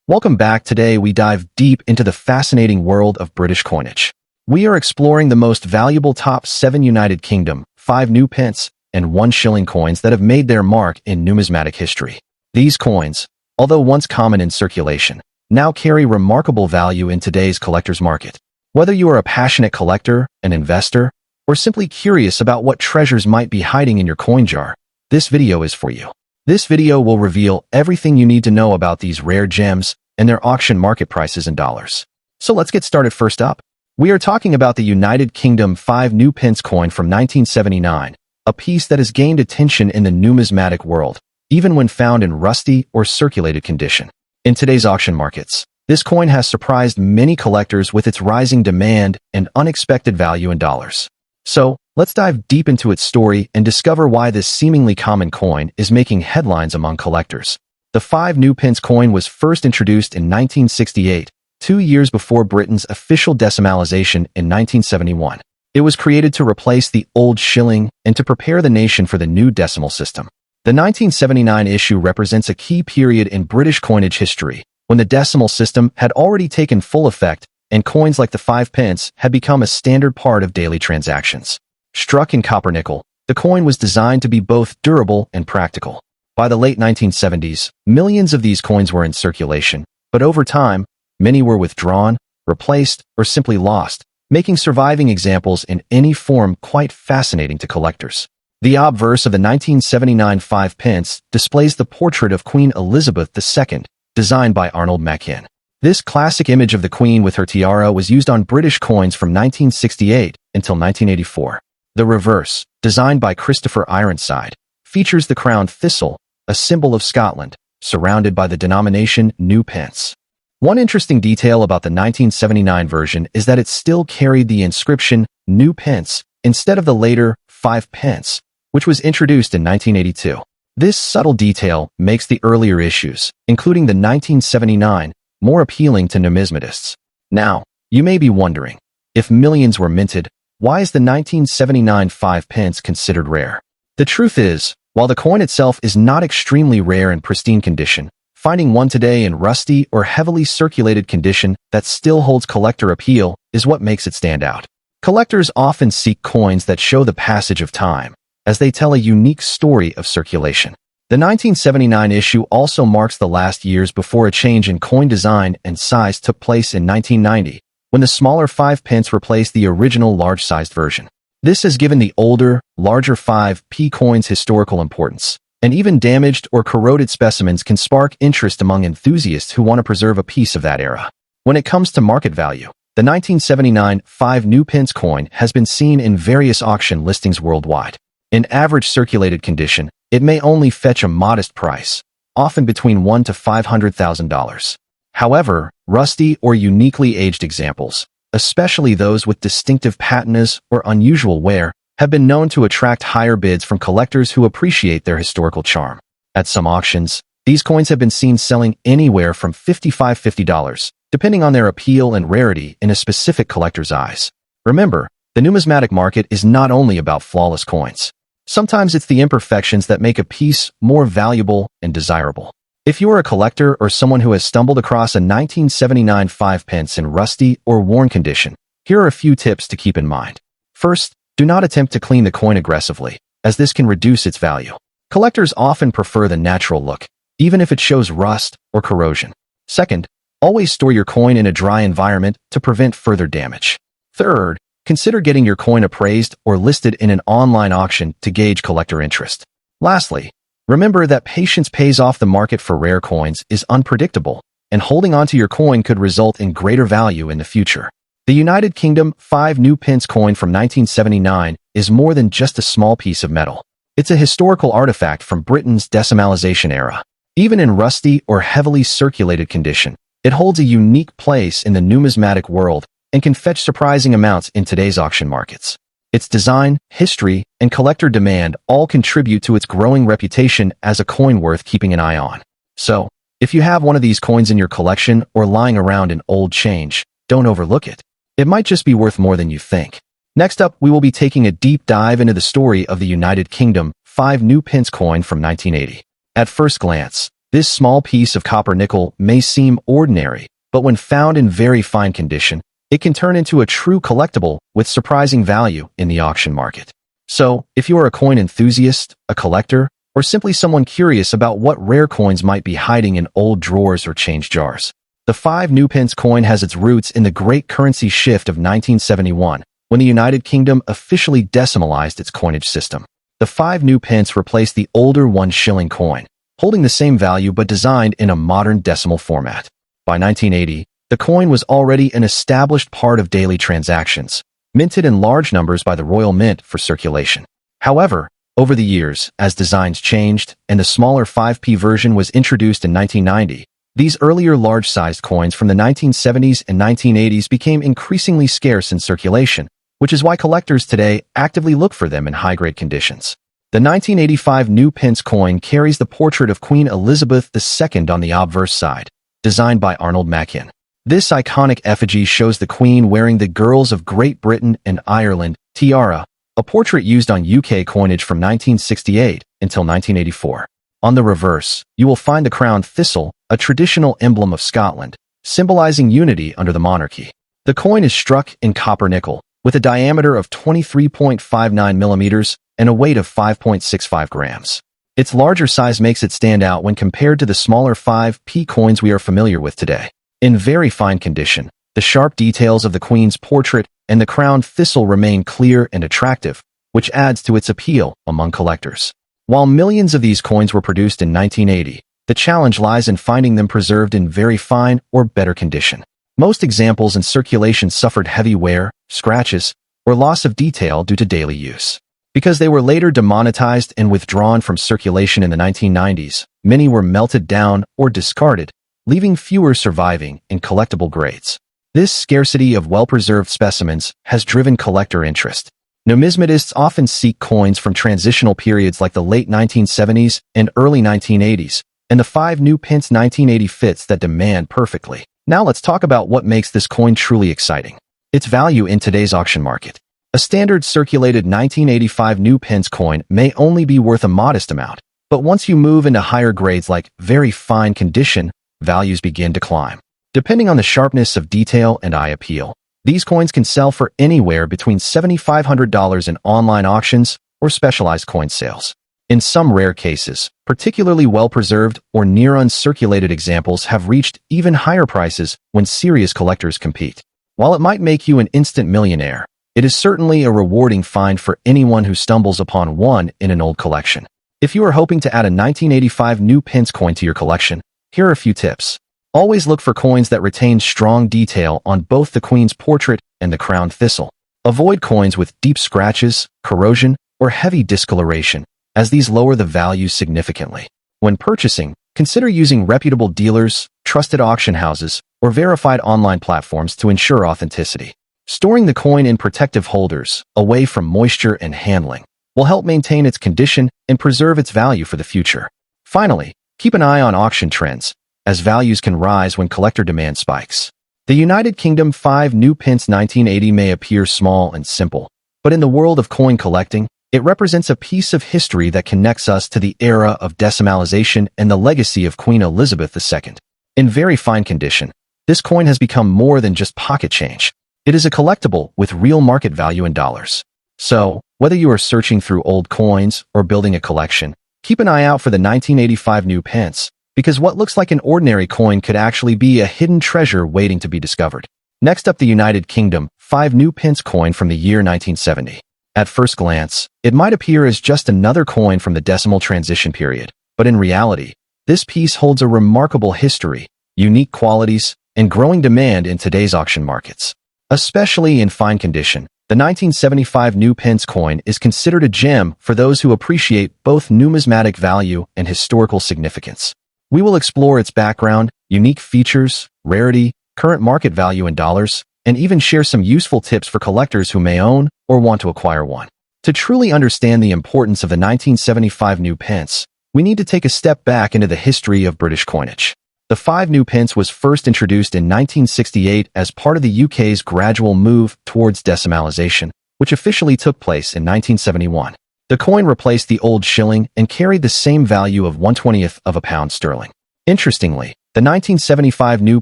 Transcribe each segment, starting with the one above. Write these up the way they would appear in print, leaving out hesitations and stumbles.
Welcome back. Today we dive deep into the fascinating world of British coinage. We are exploring the most valuable top 7 United Kingdom, 5 new pence, and 1 shilling coins that have made their mark in numismatic history. These coins, although once common in circulation, now carry remarkable value in today's collector's market. Whether you are a passionate collector, an investor, or simply curious about what treasures might be hiding in your coin jar, this video is for you. This video will reveal everything you need to know about these rare gems and their auction market prices in dollars. So let's get started. First up, we are talking about the United Kingdom 5 new pence coin from 1979, a piece that has gained attention in the numismatic world, even when found in rusty or circulated condition. In today's auction markets, this coin has surprised many collectors with its rising demand and unexpected value in dollars. So, let's dive deep into its story and discover why this seemingly common coin is making headlines among collectors. The 5 new pence coin was first introduced in 1968, 2 years before Britain's official decimalization in 1971. It was created to replace the old shilling and to prepare the nation for the new decimal system. The 1979 issue represents a key period in British coinage history, when the decimal system had already taken full effect and coins like the 5 pence had become a standard part of daily transactions. Struck in copper-nickel, the coin was designed to be both durable and practical. By the late 1970s, millions of these coins were in circulation, but over time, many were withdrawn, replaced, or simply lost, making surviving examples in any form quite fascinating to collectors. The obverse of the 1979 5 pence displays the portrait of Queen Elizabeth II, designed by Arnold Machin. This classic image of the Queen with her tiara was used on British coins from 1968 until 1984. The reverse, designed by Christopher Ironside, features the crowned thistle, a symbol of Scotland, surrounded by the denomination new pence. One interesting detail about the 1979 version is that it still carried the inscription new pence instead of the later 5 pence, which was introduced in 1982. This subtle detail makes the earlier issues, including the 1979, more appealing to numismatists. Now, you may be wondering, if millions were minted, why is the 1979 5 pence considered rare? The truth is, while the coin itself is not extremely rare in pristine condition, finding one today in rusty or heavily circulated condition that still holds collector appeal is what makes it stand out. Collectors often seek coins that show the passage of time, as they tell a unique story of circulation. The 1979 issue also marks the last years before a change in coin design and size took place in 1990, when the smaller 5 pence replaced the original large-sized version. This has given the older, larger 5p coins historical importance, and even damaged or corroded specimens can spark interest among enthusiasts who want to preserve a piece of that era. When it comes to market value, the 1979 5 new pence coin has been seen in various auction listings worldwide. In average circulated condition, it may only fetch a modest price, often between $1,000 to $500,000. However, rusty or uniquely aged examples, especially those with distinctive patinas or unusual wear, have been known to attract higher bids from collectors who appreciate their historical charm. At some auctions, these coins have been seen selling anywhere from $50 depending on their appeal and rarity in a specific collector's eyes. Remember, the numismatic market is not only about flawless coins. Sometimes it's the imperfections that make a piece more valuable and desirable. If you are a collector or someone who has stumbled across a 1979 5 pence in rusty or worn condition, here are a few tips to keep in mind. First, do not attempt to clean the coin aggressively, as this can reduce its value. Collectors often prefer the natural look, even if it shows rust or corrosion. Second, always store your coin in a dry environment to prevent further damage. Third, consider getting your coin appraised or listed in an online auction to gauge collector interest. Lastly, remember that patience pays off. The market for rare coins is unpredictable, and holding onto your coin could result in greater value in the future. The United Kingdom 5 new pence coin from 1979 is more than just a small piece of metal. It's a historical artifact from Britain's decimalization era. Even in rusty or heavily circulated condition, it holds a unique place in the numismatic world and can fetch surprising amounts in today's auction markets. Its design, history, and collector demand all contribute to its growing reputation as a coin worth keeping an eye on. So, if you have one of these coins in your collection or lying around in old change, don't overlook it. It might just be worth more than you think. Next up, we will be taking a deep dive into the story of the United Kingdom 5 new pence coin from 1980. At first glance, This small piece of copper nickel may seem ordinary, but when found in very fine condition, it can turn into a true collectible with surprising value in the auction market. So, if you are a coin enthusiast, a collector, or simply someone curious about what rare coins might be hiding in old drawers or change jars, the 5 new pence coin has its roots in the great currency shift of 1971, when the United Kingdom officially decimalized its coinage system. The 5 new pence replaced the older 1 shilling coin, holding the same value but designed in a modern decimal format. By 1980, the coin was already an established part of daily transactions, minted in large numbers by the Royal Mint for circulation. However, over the years, as designs changed and the smaller 5p version was introduced in 1990, these earlier large-sized coins from the 1970s and 1980s became increasingly scarce in circulation, which is why collectors today actively look for them in high-grade conditions. The 1985 new pence coin carries the portrait of Queen Elizabeth II on the obverse side, designed by Arnold Machin. This iconic effigy shows the Queen wearing the Girls of Great Britain and Ireland tiara, a portrait used on UK coinage from 1968 until 1984. On the reverse, you will find the crowned thistle, a traditional emblem of Scotland, symbolizing unity under the monarchy. The coin is struck in copper nickel, with a diameter of 23.59 millimeters and a weight of 5.65 grams. Its larger size makes it stand out when compared to the smaller 5p coins we are familiar with today. In very fine condition, the sharp details of the Queen's portrait and the crowned thistle remain clear and attractive, which adds to its appeal among collectors. While millions of these coins were produced in 1980, the challenge lies in finding them preserved in very fine or better condition. Most examples in circulation suffered heavy wear, scratches, or loss of detail due to daily use. Because they were later demonetized and withdrawn from circulation in the 1990s, many were melted down or discarded, leaving fewer surviving in collectible grades. This scarcity of well-preserved specimens has driven collector interest. Numismatists often seek coins from transitional periods like the late 1970s and early 1980s, and the 5 new pence 1980 fits that demand perfectly. Now let's talk about what makes this coin truly exciting. Its value in today's auction market. A standard circulated 1985 new pence coin may only be worth a modest amount, but once you move into higher grades like very fine condition, values begin to climb. Depending on the sharpness of detail and eye appeal, these coins can sell for anywhere between $7,500 in online auctions or specialized coin sales. In some rare cases, particularly well-preserved or near-uncirculated examples have reached even higher prices when serious collectors compete. While it might make you an instant millionaire, it is certainly a rewarding find for anyone who stumbles upon one in an old collection. If you are hoping to add a 1985 new pence coin to your collection, here are a few tips. Always look for coins that retain strong detail on both the Queen's portrait and the crowned thistle. Avoid coins with deep scratches, corrosion, or heavy discoloration, as these lower the value significantly. When purchasing, consider using reputable dealers, trusted auction houses, or verified online platforms to ensure authenticity. Storing the coin in protective holders, away from moisture and handling, will help maintain its condition and preserve its value for the future. Finally, keep an eye on auction trends, as values can rise when collector demand spikes. The United Kingdom 5 new pence 1980 may appear small and simple, but in the world of coin collecting, it represents a piece of history that connects us to the era of decimalization and the legacy of Queen Elizabeth II. In very fine condition, this coin has become more than just pocket change. It is a collectible with real market value in dollars. So, whether you are searching through old coins or building a collection, keep an eye out for the 1985 new pence, because what looks like an ordinary coin could actually be a hidden treasure waiting to be discovered. Next up, the United Kingdom 5 new pence coin from the year 1970. At first glance, it might appear as just another coin from the decimal transition period, but in reality, this piece holds a remarkable history, unique qualities, and growing demand in today's auction markets. Especially in fine condition, the 1975 new pence coin is considered a gem for those who appreciate both numismatic value and historical significance. We will explore its background, unique features, rarity, current market value in dollars, and even share some useful tips for collectors who may own or want to acquire one. To truly understand the importance of the 1975 new pence, we need to take a step back into the history of British coinage. The 5 new pence was first introduced in 1968 as part of the UK's gradual move towards decimalization, which officially took place in 1971. The coin replaced the old shilling and carried the same value of 1/20th of a pound sterling. Interestingly, the 1975 new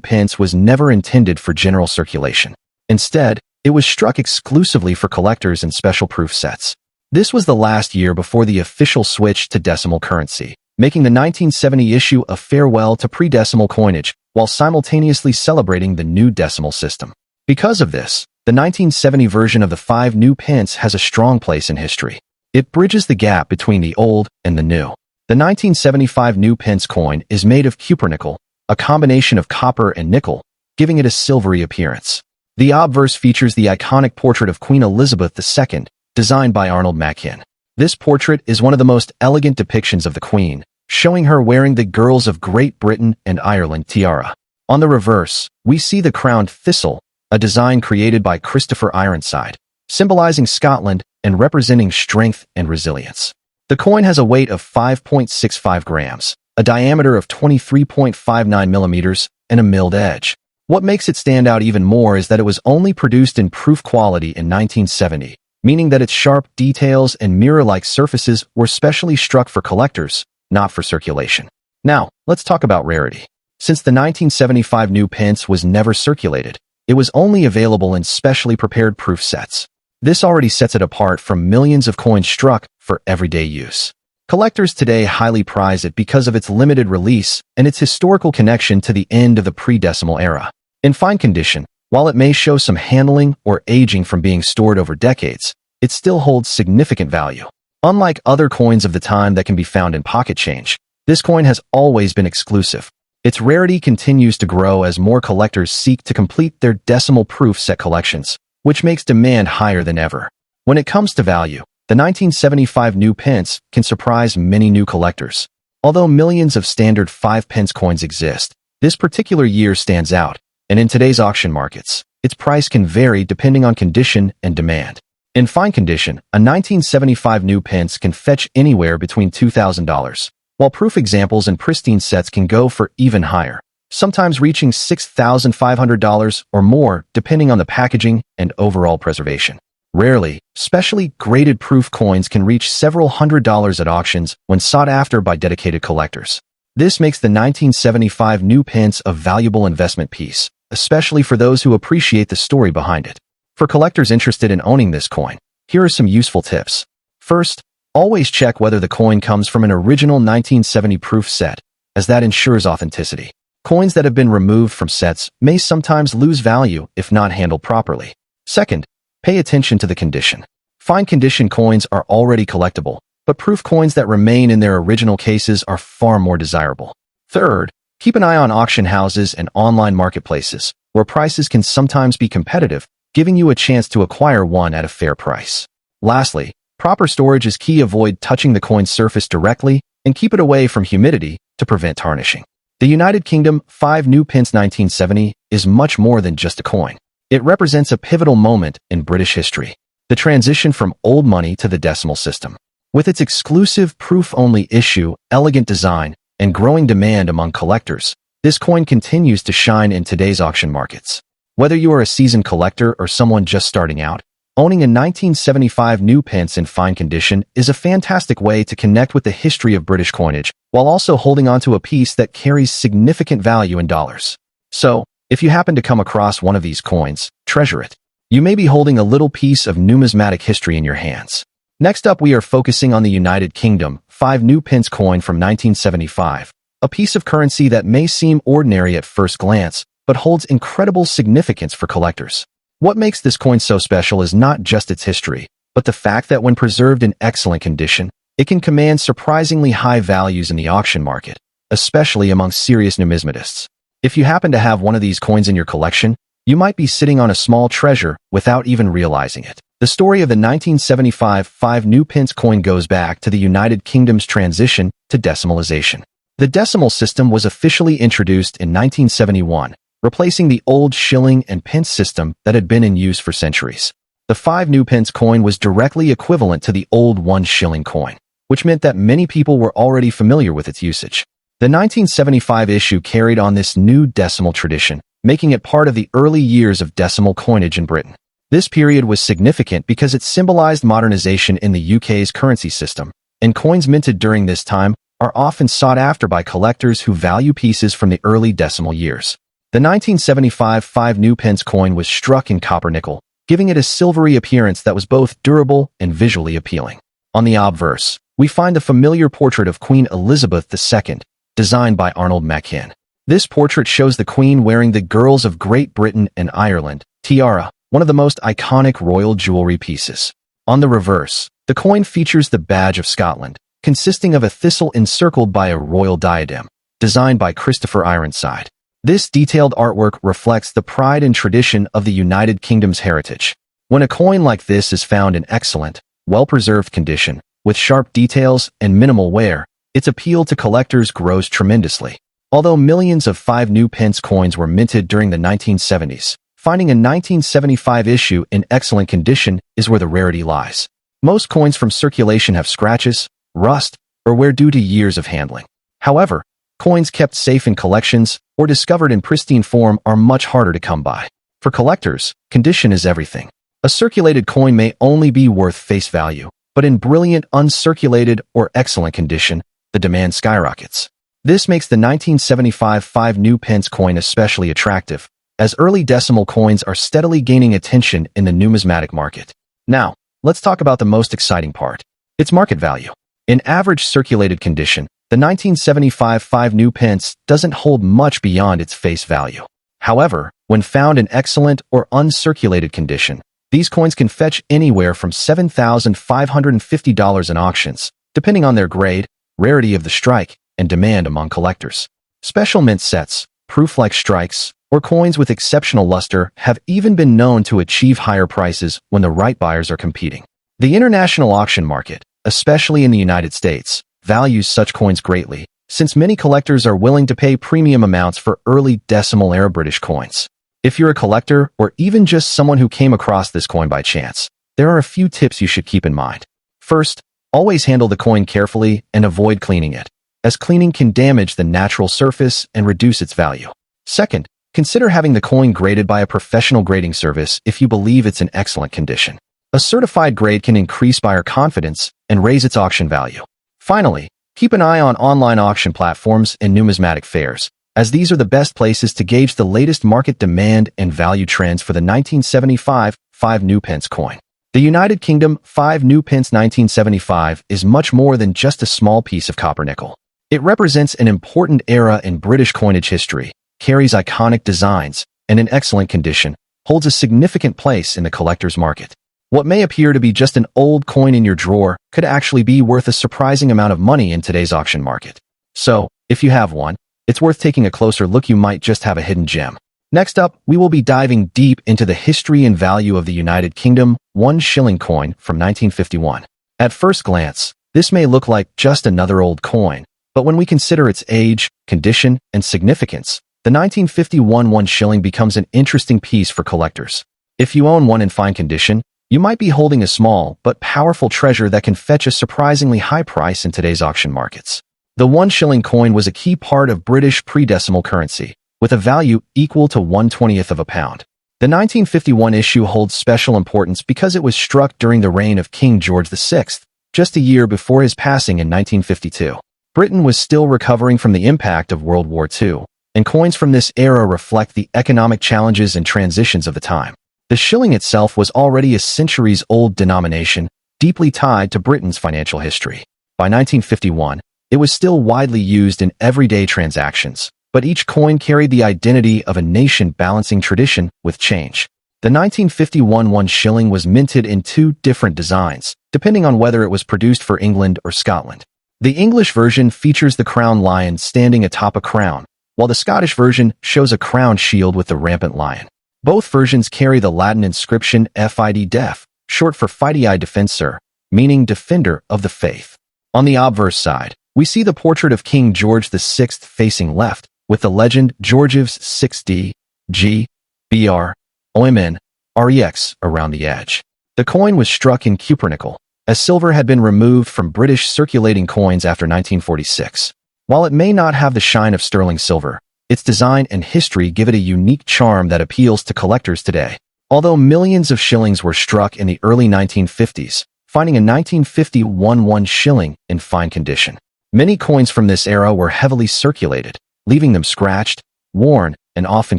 pence was never intended for general circulation. Instead, it was struck exclusively for collectors and special proof sets. This was the last year before the official switch to decimal currency, making the 1970 issue a farewell to pre-decimal coinage while simultaneously celebrating the new decimal system. Because of this, the 1970 version of the 5 new pence has a strong place in history. It bridges the gap between the old and the new. The 1975 new pence coin is made of cupronickel, a combination of copper and nickel, giving it a silvery appearance. The obverse features the iconic portrait of Queen Elizabeth II, designed by Arnold Machin. This portrait is one of the most elegant depictions of the Queen, showing her wearing the Girls of Great Britain and Ireland tiara. On the reverse, we see the crowned thistle, a design created by Christopher Ironside, symbolizing Scotland and representing strength and resilience. The coin has a weight of 5.65 grams, a diameter of 23.59 millimeters, and a milled edge. What makes it stand out even more is that it was only produced in proof quality in 1970, meaning that its sharp details and mirror-like surfaces were specially struck for collectors, not for circulation. Now, let's talk about rarity. Since the 1975 new pence was never circulated, it was only available in specially prepared proof sets. This already sets it apart from millions of coins struck for everyday use. Collectors today highly prize it because of its limited release and its historical connection to the end of the pre-decimal era. In fine condition, while it may show some handling or aging from being stored over decades, it still holds significant value. Unlike other coins of the time that can be found in pocket change, this coin has always been exclusive. Its rarity continues to grow as more collectors seek to complete their decimal proof set collections, which makes demand higher than ever. When it comes to value, the 1975 new pence can surprise many new collectors. Although millions of standard 5 pence coins exist, this particular year stands out, and in today's auction markets, its price can vary depending on condition and demand. In fine condition, a 1975 new pence can fetch anywhere between $2,000, while proof examples and pristine sets can go for even higher, sometimes reaching $6,500 or more depending on the packaging and overall preservation. Rarely, specially graded proof coins can reach several $100s at auctions when sought after by dedicated collectors. This makes the 1975 new pence a valuable investment piece, especially for those who appreciate the story behind it. For collectors interested in owning this coin, here are some useful tips. First, always check whether the coin comes from an original 1970 proof set, as that ensures authenticity. Coins that have been removed from sets may sometimes lose value if not handled properly. Second, pay attention to the condition. Fine condition coins are already collectible, but proof coins that remain in their original cases are far more desirable. Third, keep an eye on auction houses and online marketplaces, where prices can sometimes be competitive, giving you a chance to acquire one at a fair price. Lastly, proper storage is key. Avoid touching the coin's surface directly and keep it away from humidity to prevent tarnishing. The United Kingdom 5 new pence 1970 is much more than just a coin. It represents a pivotal moment in British history, the transition from old money to the decimal system. With its exclusive proof-only issue, elegant design, and growing demand among collectors, this coin continues to shine in today's auction markets. Whether you are a seasoned collector or someone just starting out, owning a 1975 new pence in fine condition is a fantastic way to connect with the history of British coinage while also holding onto a piece that carries significant value in dollars. So, if you happen to come across one of these coins, treasure it. You may be holding a little piece of numismatic history in your hands. Next up, we are focusing on the United Kingdom 5 new pence coin from 1975, a piece of currency that may seem ordinary at first glance, but holds incredible significance for collectors. What makes this coin so special is not just its history, but the fact that when preserved in excellent condition, it can command surprisingly high values in the auction market, especially among serious numismatists. If you happen to have one of these coins in your collection, you might be sitting on a small treasure without even realizing it. The story of the 1975 5 new pence coin goes back to the United Kingdom's transition to decimalization. The decimal system was officially introduced in 1971, replacing the old shilling and pence system that had been in use for centuries. The 5 new pence coin was directly equivalent to the old 1 shilling coin, which meant that many people were already familiar with its usage. The 1975 issue carried on this new decimal tradition, making it part of the early years of decimal coinage in Britain. This period was significant because it symbolized modernization in the UK's currency system, and coins minted during this time are often sought after by collectors who value pieces from the early decimal years. The 1975 5 new pence coin was struck in copper nickel, giving it a silvery appearance that was both durable and visually appealing. On the obverse, we find the familiar portrait of Queen Elizabeth II, designed by Arnold Machin. This portrait shows the Queen wearing the Girls of Great Britain and Ireland tiara, one of the most iconic royal jewelry pieces. On the reverse, the coin features the Badge of Scotland, consisting of a thistle encircled by a royal diadem, designed by Christopher Ironside. This detailed artwork reflects the pride and tradition of the United Kingdom's heritage. When a coin like this is found in excellent, well-preserved condition, with sharp details and minimal wear, its appeal to collectors grows tremendously. Although millions of 5 new pence coins were minted during the 1970s, finding a 1975 issue in excellent condition is where the rarity lies. Most coins from circulation have scratches, rust, or wear due to years of handling. However, coins kept safe in collections or discovered in pristine form are much harder to come by. For collectors, condition is everything. A circulated coin may only be worth face value, but in brilliant, uncirculated, or excellent condition, the demand skyrockets. This makes the 1975 5 new pence coin especially attractive, as early decimal coins are steadily gaining attention in the numismatic market. Now, let's talk about the most exciting part: its market value. In average circulated condition, the 1975 5 new pence doesn't hold much beyond its face value. However, when found in excellent or uncirculated condition, these coins can fetch anywhere from $7,550 in auctions, depending on their grade, rarity of the strike, and demand among collectors. Special mint sets, proof-like strikes, or coins with exceptional luster have even been known to achieve higher prices when the right buyers are competing. The international auction market, especially in the United States, values such coins greatly, since many collectors are willing to pay premium amounts for early decimal-era British coins. If you're a collector or even just someone who came across this coin by chance, there are a few tips you should keep in mind. First, always handle the coin carefully and avoid cleaning it, as cleaning can damage the natural surface and reduce its value. Second, consider having the coin graded by a professional grading service if you believe it's in excellent condition. A certified grade can increase buyer confidence and raise its auction value. Finally, keep an eye on online auction platforms and numismatic fairs, as these are the best places to gauge the latest market demand and value trends for the 1975 5 new pence coin. The United Kingdom 5 new pence 1975 is much more than just a small piece of copper nickel. It represents an important era in British coinage history, carries iconic designs, and in excellent condition, holds a significant place in the collector's market. What may appear to be just an old coin in your drawer could actually be worth a surprising amount of money in today's auction market. So, if you have one, it's worth taking a closer look. You might just have a hidden gem. Next up, we will be diving deep into the history and value of the United Kingdom 1 shilling coin from 1951. At first glance, this may look like just another old coin, but when we consider its age, condition, and significance, the 1951 1 shilling becomes an interesting piece for collectors. If you own one in fine condition, you might be holding a small but powerful treasure that can fetch a surprisingly high price in today's auction markets. The 1 shilling coin was a key part of British pre-decimal currency, with a value equal to 1/20th of a pound. The 1951 issue holds special importance because it was struck during the reign of King George VI, just a year before his passing in 1952. Britain was still recovering from the impact of World War II, and coins from this era reflect the economic challenges and transitions of the time. The shilling itself was already a centuries-old denomination, deeply tied to Britain's financial history. By 1951, it was still widely used in everyday transactions, but each coin carried the identity of a nation balancing tradition with change. The 1951 1 shilling was minted in 2 different designs, depending on whether it was produced for England or Scotland. The English version features the crowned lion standing atop a crown, while the Scottish version shows a crowned shield with the rampant lion. Both versions carry the Latin inscription Fide Def, short for Fidei Defensor, meaning defender of the faith. On the obverse side, we see the portrait of King George VI facing left, with the legend Georgievs 6D, G, BR, OMN, REX around the edge. The coin was struck in cupronickel, as silver had been removed from British circulating coins after 1946. While it may not have the shine of sterling silver, its design and history give it a unique charm that appeals to collectors today. Although millions of shillings were struck in the early 1950s, finding a 1951 1 shilling in fine condition. Many coins from this era were heavily circulated, leaving them scratched, worn, and often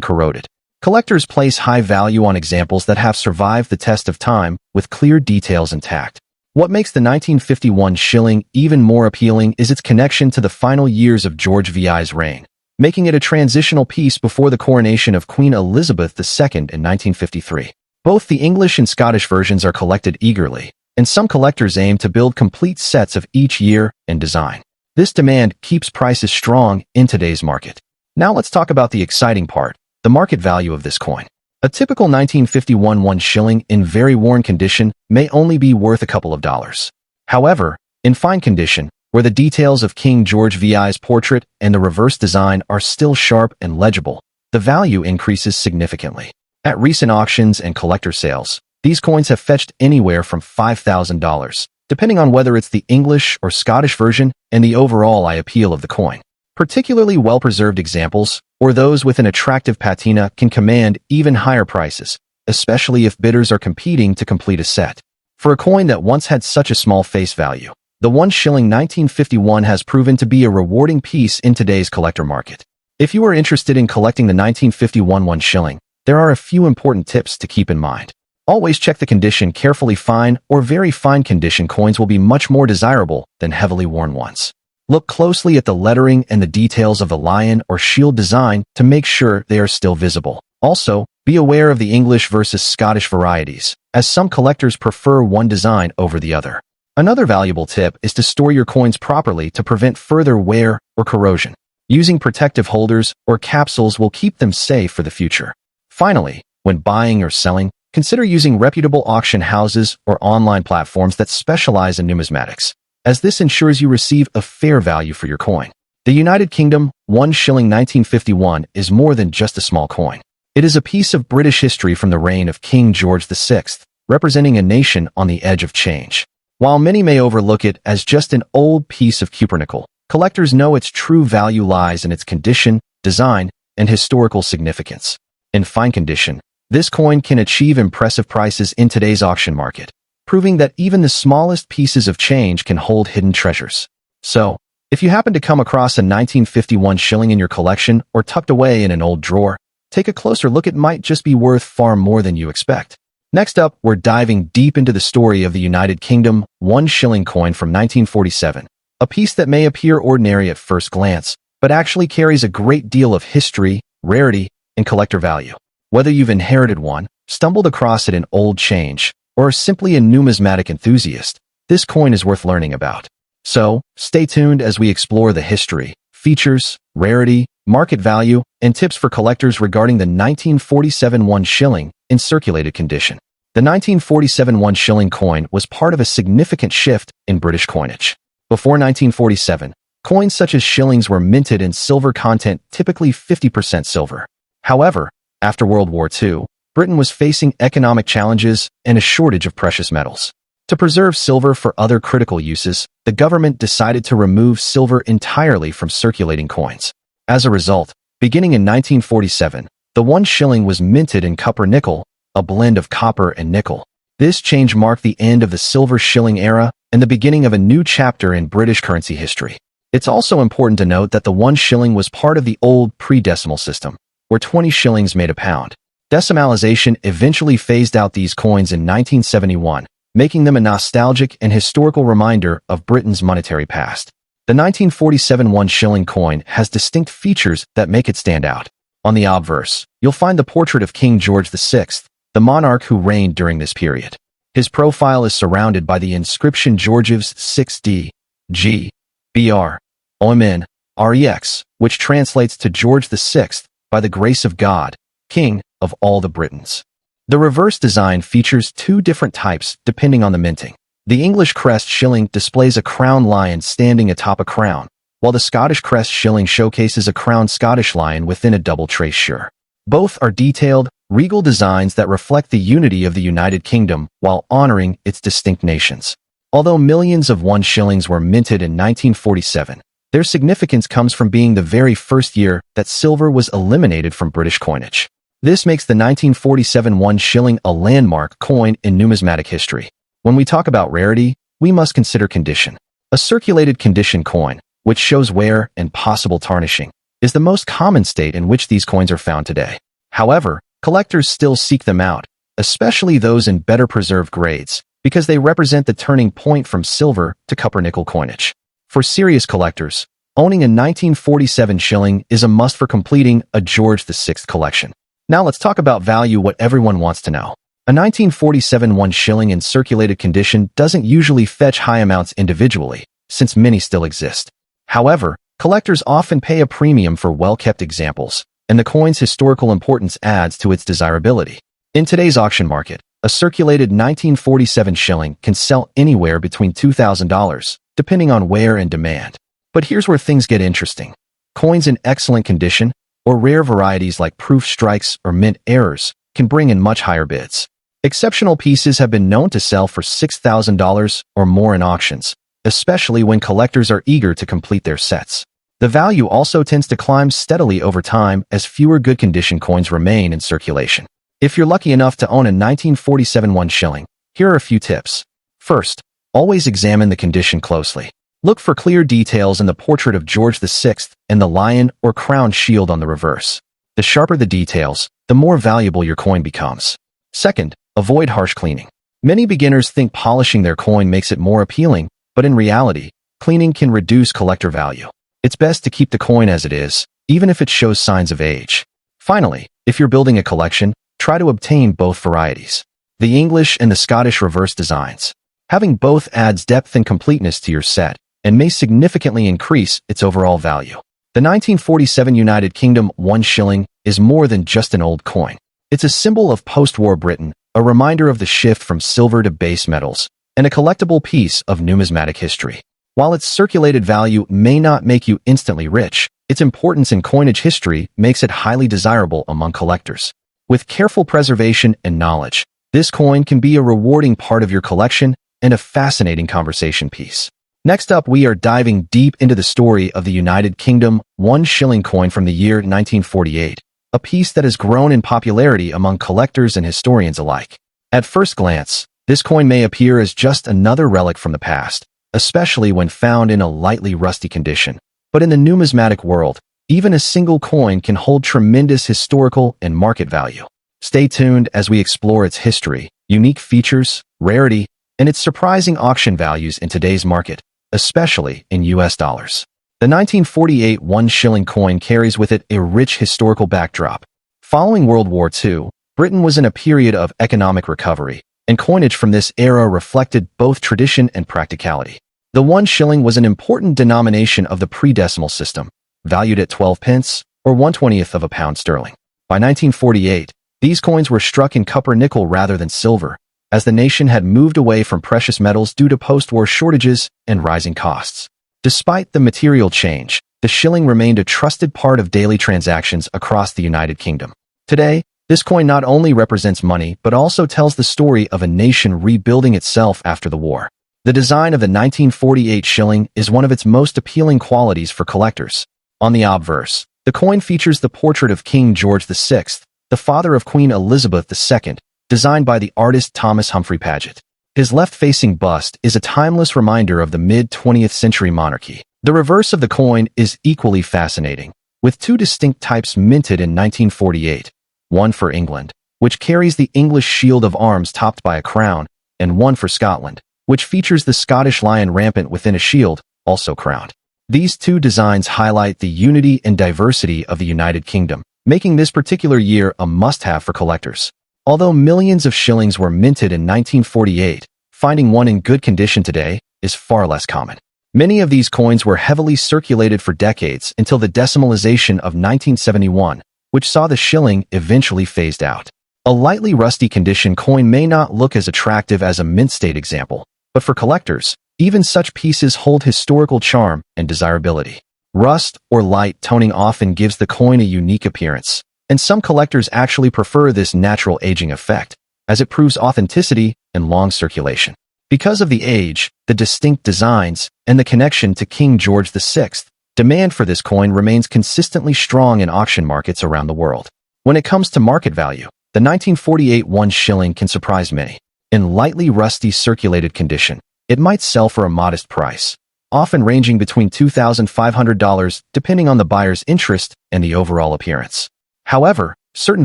corroded. Collectors place high value on examples that have survived the test of time with clear details intact. What makes the 1951 shilling even more appealing is its connection to the final years of George VI's reign, making it a transitional piece before the coronation of Queen Elizabeth II in 1953. Both the English and Scottish versions are collected eagerly, and some collectors aim to build complete sets of each year and design. This demand keeps prices strong in today's market. Now let's talk about the exciting part, the market value of this coin. A typical 1951 1 shilling in very worn condition may only be worth a couple of dollars. However, in fine condition, where the details of King George VI's portrait and the reverse design are still sharp and legible, the value increases significantly. At recent auctions and collector sales, these coins have fetched anywhere from $5,000, depending on whether it's the English or Scottish version and the overall eye appeal of the coin. Particularly well-preserved examples, or those with an attractive patina, can command even higher prices, especially if bidders are competing to complete a set. For a coin that once had such a small face value, the 1 shilling 1951 has proven to be a rewarding piece in today's collector market. If you are interested in collecting the 1951 1 shilling, there are a few important tips to keep in mind. Always check the condition carefully. Fine or very fine condition coins will be much more desirable than heavily worn ones. Look closely at the lettering and the details of the lion or shield design to make sure they are still visible. Also, be aware of the English versus Scottish varieties, as some collectors prefer one design over the other. Another valuable tip is to store your coins properly to prevent further wear or corrosion. Using protective holders or capsules will keep them safe for the future. Finally, when buying or selling, consider using reputable auction houses or online platforms that specialize in numismatics, as this ensures you receive a fair value for your coin. The United Kingdom 1 shilling 1951 is more than just a small coin. It is a piece of British history from the reign of King George VI, representing a nation on the edge of change. While many may overlook it as just an old piece of cupronickel, collectors know its true value lies in its condition, design, and historical significance. In fine condition, this coin can achieve impressive prices in today's auction market, proving that even the smallest pieces of change can hold hidden treasures. So, if you happen to come across a 1951 shilling in your collection or tucked away in an old drawer, take a closer look. It might just be worth far more than you expect. Next up, we're diving deep into the story of the United Kingdom 1 shilling coin from 1947, a piece that may appear ordinary at first glance, but actually carries a great deal of history, rarity, and collector value. Whether you've inherited one, stumbled across it in old change, or are simply a numismatic enthusiast, this coin is worth learning about. So, stay tuned as we explore the history, features, rarity, market value, and tips for collectors regarding the 1947 1 shilling in circulated condition. The 1947 1 shilling coin was part of a significant shift in British coinage. Before 1947, coins such as shillings were minted in silver content, typically 50% silver. However, after World War II, Britain was facing economic challenges and a shortage of precious metals. To preserve silver for other critical uses, the government decided to remove silver entirely from circulating coins. As a result, beginning in 1947, the 1 shilling was minted in copper-nickel, a blend of copper and nickel. This change marked the end of the silver shilling era and the beginning of a new chapter in British currency history. It's also important to note that the 1 shilling was part of the old pre-decimal system, where 20 shillings made a pound. Decimalization eventually phased out these coins in 1971, making them a nostalgic and historical reminder of Britain's monetary past. The 1947 1 shilling coin has distinct features that make it stand out. On the obverse, you'll find the portrait of King George VI, the monarch who reigned during this period. His profile is surrounded by the inscription Georgievs 6D, G, BR, OMN, REX, which translates to George VI, by the grace of God, King of all the Britons. The reverse design features two different types depending on the minting. The English crest shilling displays a crowned lion standing atop a crown, while the Scottish crest shilling showcases a crowned Scottish lion within a double trace shire. Both are detailed, regal designs that reflect the unity of the United Kingdom while honoring its distinct nations. Although millions of 1 shillings were minted in 1947, their significance comes from being the very first year that silver was eliminated from British coinage. This makes the 1947 1 shilling a landmark coin in numismatic history. When we talk about rarity, we must consider condition. A circulated condition coin, which shows wear and possible tarnishing, is the most common state in which these coins are found today. However, collectors still seek them out, especially those in better preserved grades, because they represent the turning point from silver to copper-nickel coinage. For serious collectors, owning a 1947 shilling is a must for completing a George VI collection. Now let's talk about value, what everyone wants to know. A 1947 1 shilling in circulated condition doesn't usually fetch high amounts individually, since many still exist. However, collectors often pay a premium for well-kept examples, and the coin's historical importance adds to its desirability. In today's auction market, a circulated 1947 shilling can sell anywhere between $2,000, depending on wear and demand. But here's where things get interesting. Coins in excellent condition, or rare varieties like proof strikes or mint errors, can bring in much higher bids. Exceptional pieces have been known to sell for $6,000 or more in auctions, especially when collectors are eager to complete their sets. The value also tends to climb steadily over time as fewer good condition coins remain in circulation. If you're lucky enough to own a 1947 1 shilling, here are a few tips. First, always examine the condition closely. Look for clear details in the portrait of George VI and the lion or crown shield on the reverse. The sharper the details, the more valuable your coin becomes. Second, avoid harsh cleaning. Many beginners think polishing their coin makes it more appealing, but in reality, cleaning can reduce collector value. It's best to keep the coin as it is, even if it shows signs of age. Finally, if you're building a collection, try to obtain both varieties, the English and the Scottish reverse designs. Having both adds depth and completeness to your set, and may significantly increase its overall value. The 1947 United Kingdom 1 shilling is more than just an old coin. It's a symbol of post-war Britain, a reminder of the shift from silver to base metals, and a collectible piece of numismatic history. While its circulated value may not make you instantly rich, its importance in coinage history makes it highly desirable among collectors. With careful preservation and knowledge, this coin can be a rewarding part of your collection and a fascinating conversation piece. Next up, we are diving deep into the story of the United Kingdom 1 shilling coin from the year 1948, a piece that has grown in popularity among collectors and historians alike. At first glance, this coin may appear as just another relic from the past, especially when found in a lightly rusty condition. But in the numismatic world, even a single coin can hold tremendous historical and market value. Stay tuned as we explore its history, unique features, rarity, and its surprising auction values in today's market, especially in US dollars. The 1948 1 shilling coin carries with it a rich historical backdrop. Following World War II, Britain was in a period of economic recovery, and coinage from this era reflected both tradition and practicality. The 1 shilling was an important denomination of the pre-decimal system, valued at 12 pence, or 1/20th of a pound sterling. By 1948, these coins were struck in copper-nickel rather than silver, as the nation had moved away from precious metals due to post-war shortages and rising costs. Despite the material change, the shilling remained a trusted part of daily transactions across the United Kingdom. Today, this coin not only represents money but also tells the story of a nation rebuilding itself after the war. The design of the 1948 shilling is one of its most appealing qualities for collectors. On the obverse, the coin features the portrait of King George VI, the father of Queen Elizabeth II, designed by the artist Thomas Humphrey Paget. His left-facing bust is a timeless reminder of the mid-20th century monarchy. The reverse of the coin is equally fascinating, with two distinct types minted in 1948, one for England, which carries the English shield of arms topped by a crown, and one for Scotland, which features the Scottish lion rampant within a shield, also crowned. These two designs highlight the unity and diversity of the United Kingdom, making this particular year a must-have for collectors. Although millions of shillings were minted in 1948, finding one in good condition today is far less common. Many of these coins were heavily circulated for decades until the decimalization of 1971, which saw the shilling eventually phased out. A lightly rusty condition coin may not look as attractive as a mint-state example, but for collectors, even such pieces hold historical charm and desirability. Rust or light toning often gives the coin a unique appearance, and some collectors actually prefer this natural aging effect, as it proves authenticity and long circulation. Because of the age, the distinct designs, and the connection to King George VI, demand for this coin remains consistently strong in auction markets around the world. When it comes to market value, the 1948 1 shilling can surprise many. In lightly rusty circulated condition, it might sell for a modest price, often ranging between $2,500 depending on the buyer's interest and the overall appearance. However, certain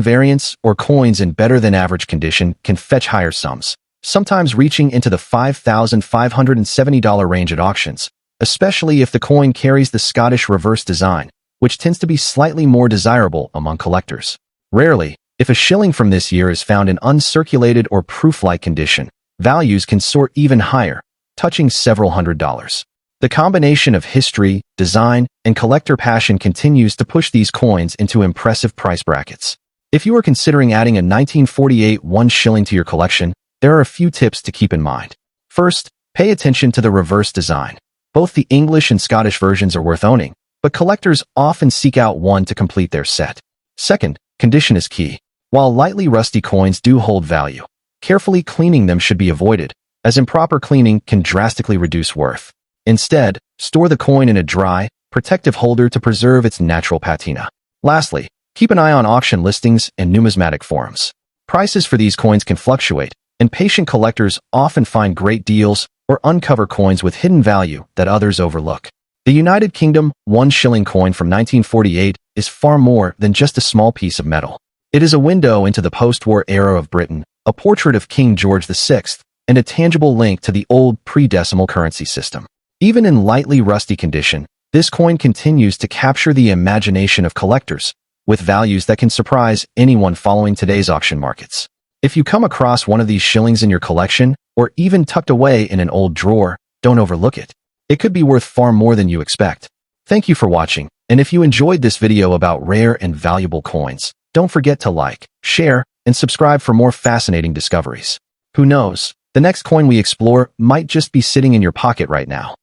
variants or coins in better-than-average condition can fetch higher sums, sometimes reaching into the $5,570 range at auctions, especially if the coin carries the Scottish reverse design, which tends to be slightly more desirable among collectors. Rarely, if a shilling from this year is found in uncirculated or proof-like condition, values can soar even higher, touching several $100s. The combination of history, design, and collector passion continues to push these coins into impressive price brackets. If you are considering adding a 1948 1 shilling to your collection, there are a few tips to keep in mind. First, pay attention to the reverse design. Both the English and Scottish versions are worth owning, but collectors often seek out one to complete their set. Second, condition is key. While lightly rusty coins do hold value, carefully cleaning them should be avoided, as improper cleaning can drastically reduce worth. Instead, store the coin in a dry, protective holder to preserve its natural patina. Lastly, keep an eye on auction listings and numismatic forums. Prices for these coins can fluctuate, and patient collectors often find great deals or uncover coins with hidden value that others overlook. The United Kingdom 1 shilling coin from 1948 is far more than just a small piece of metal. It is a window into the post-war era of Britain, a portrait of King George VI, and a tangible link to the old pre-decimal currency system. Even in lightly rusty condition, this coin continues to capture the imagination of collectors, with values that can surprise anyone following today's auction markets. If you come across one of these shillings in your collection, or even tucked away in an old drawer, don't overlook it. It could be worth far more than you expect. Thank you for watching, and if you enjoyed this video about rare and valuable coins, don't forget to like, share, and subscribe for more fascinating discoveries. Who knows, the next coin we explore might just be sitting in your pocket right now.